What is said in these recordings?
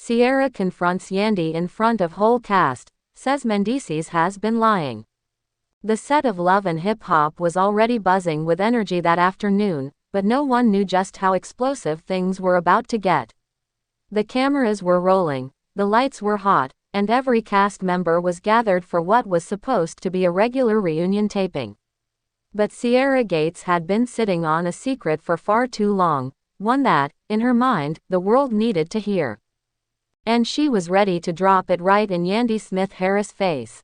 Sierra confronts Yandy in front of whole cast, says Mendeecees has been lying. The set of Love and Hip Hop was already buzzing with energy that afternoon, but no one knew just how explosive things were about to get. The cameras were rolling, the lights were hot, and every cast member was gathered for what was supposed to be a regular reunion taping. But Sierra Gates had been sitting on a secret for far too long, one that, in her mind, the world needed to hear. And she was ready to drop it right in Yandy Smith-Harris' face.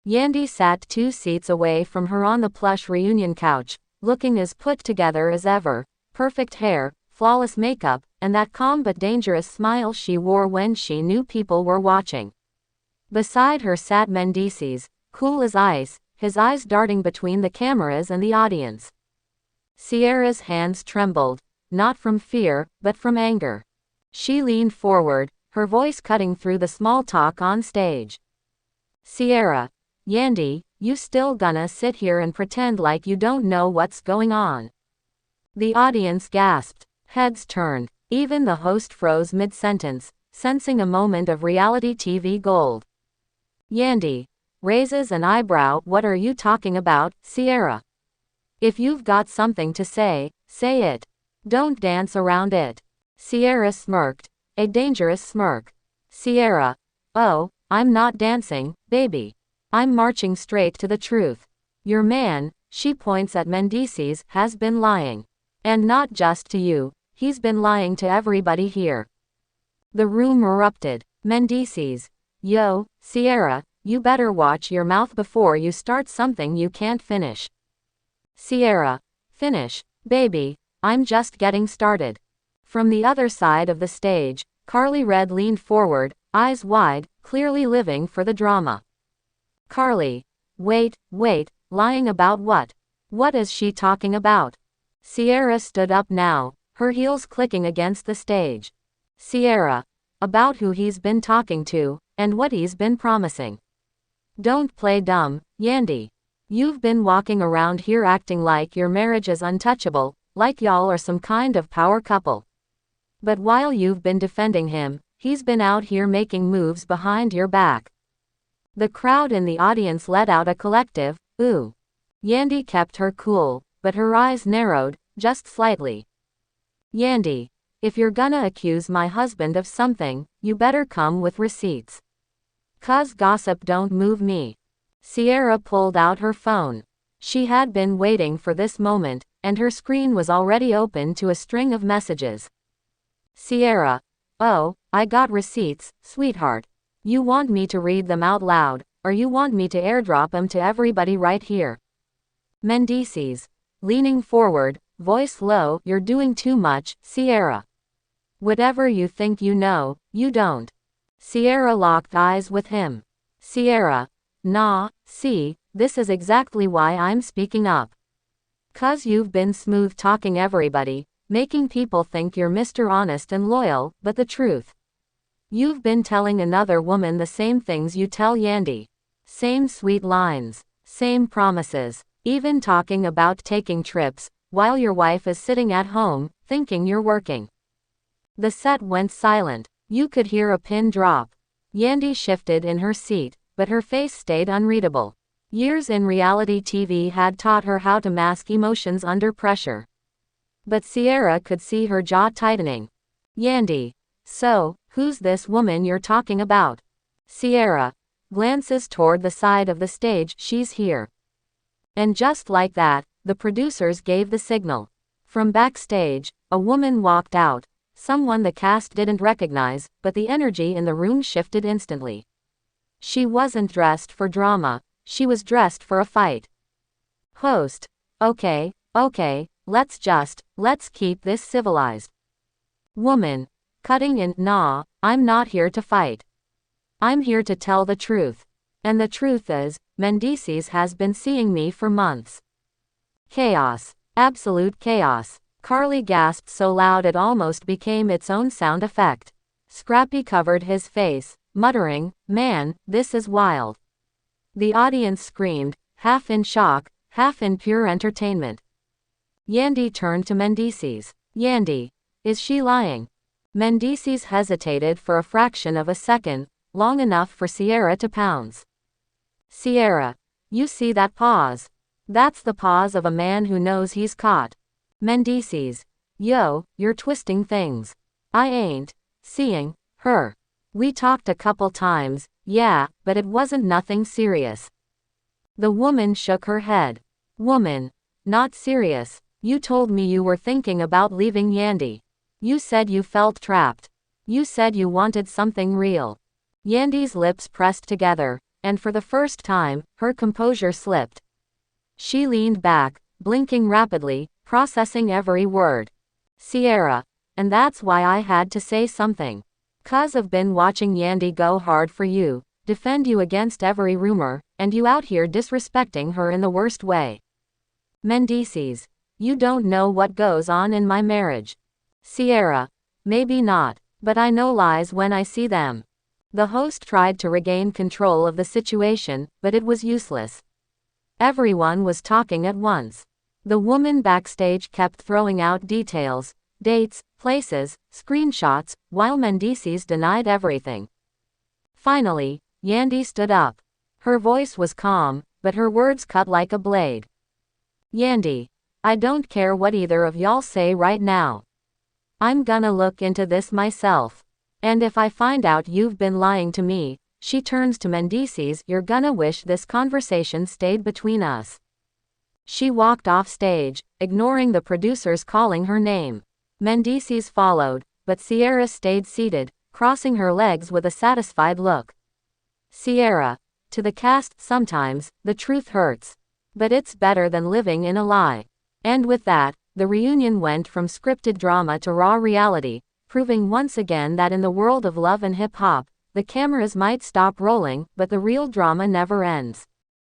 Yandy sat 2 seats away from her on the plush reunion couch, looking as put together as ever, perfect hair, flawless makeup, and that calm but dangerous smile she wore when she knew people were watching. Beside her sat Mendeecees, cool as ice, his eyes darting between the cameras and the audience. Sierra's hands trembled, not from fear, but from anger. She leaned forward, her voice cutting through the small talk on stage. Sierra, Yandy, you still gonna sit here and pretend like you don't know what's going on? The audience gasped, heads turned, even the host froze mid-sentence, sensing a moment of reality TV gold. Yandy raises an eyebrow. What are you talking about, Sierra? If you've got something to say, say it. Don't dance around it. Sierra smirked, a dangerous smirk. Sierra, oh, I'm not dancing, baby. I'm marching straight to the truth. Your man, she points at Mendeecees, has been lying. And not just to you, he's been lying to everybody here. The room erupted. Mendeecees, yo, Sierra, you better watch your mouth before you start something you can't finish. Sierra, finish, baby, I'm just getting started. From the other side of the stage, Carly Red leaned forward, eyes wide, clearly living for the drama. Carly, wait, lying about what? What is she talking about? Sierra stood up now, her heels clicking against the stage. Sierra, about who he's been talking to, and what he's been promising. Don't play dumb, Yandy. You've been walking around here acting like your marriage is untouchable, like y'all are some kind of power couple. But while you've been defending him, he's been out here making moves behind your back. The crowd in the audience let out a collective, ooh. Yandy kept her cool, but her eyes narrowed, just slightly. Yandy, if you're gonna accuse my husband of something, you better come with receipts. 'Cause gossip don't move me. Sierra pulled out her phone. She had been waiting for this moment, and her screen was already open to a string of messages. Sierra, oh, I got receipts, sweetheart. You want me to read them out loud, or you want me to airdrop them to everybody right here? Mendeecees, leaning forward, voice low, you're doing too much, Sierra. Whatever you think you know, you don't. Sierra locked eyes with him. Sierra, nah, see, this is exactly why I'm speaking up. 'Cause you've been smooth talking everybody, making people think you're Mr. Honest and loyal, but the truth. You've been telling another woman the same things you tell Yandy. Same sweet lines, same promises, even talking about taking trips, while your wife is sitting at home, thinking you're working. The set went silent. You could hear a pin drop. Yandy shifted in her seat, but her face stayed unreadable. Years in reality TV had taught her how to mask emotions under pressure. But Sierra could see her jaw tightening. Yandy, so, who's this woman you're talking about? Sierra glances toward the side of the stage. She's here. And just like that, the producers gave the signal. From backstage, a woman walked out. Someone the cast didn't recognize, but the energy in the room shifted instantly. She wasn't dressed for drama, she was dressed for a fight. Host, okay, let's keep this civilized. Woman, cutting in, nah, I'm not here to fight. I'm here to tell the truth. And the truth is, Mendeecees has been seeing me for months. Chaos, absolute chaos. Carly gasped so loud it almost became its own sound effect. Scrappy covered his face, muttering, man, this is wild. The audience screamed, half in shock, half in pure entertainment. Yandy turned to Mendeecees. Yandy, is she lying? Mendeecees hesitated for a fraction of a second, long enough for Sierra to pounce. Sierra, you see that pause? That's the pause of a man who knows he's caught. Mendeecees, yo, you're twisting things. I ain't seeing her. We talked a couple times, yeah, but it wasn't nothing serious. The woman shook her head. Woman, not serious. You told me you were thinking about leaving Yandi. You said you felt trapped. You said you wanted something real. Yandi's lips pressed together, and for the first time, her composure slipped. She leaned back, blinking rapidly, processing every word. Sierra, and that's why I had to say something. 'Cause I've been watching Yandi go hard for you, defend you against every rumor, and you out here disrespecting her in the worst way. Mendeecees, you don't know what goes on in my marriage. Sierra, maybe not, but I know lies when I see them. The host tried to regain control of the situation, but it was useless. Everyone was talking at once. The woman backstage kept throwing out details, dates, places, screenshots, while Mendeecees denied everything. Finally, Yandi stood up. Her voice was calm, but her words cut like a blade. Yandi, I don't care what either of y'all say right now. I'm gonna look into this myself. And if I find out you've been lying to me, she turns to Mendeecees, you're gonna wish this conversation stayed between us. She walked off stage, ignoring the producers calling her name. Mendeecees followed, but Sierra stayed seated, crossing her legs with a satisfied look. Sierra, to the cast, sometimes, the truth hurts. But it's better than living in a lie. And with that, the reunion went from scripted drama to raw reality, proving once again that in the world of love and hip-hop, the cameras might stop rolling, but the real drama never ends.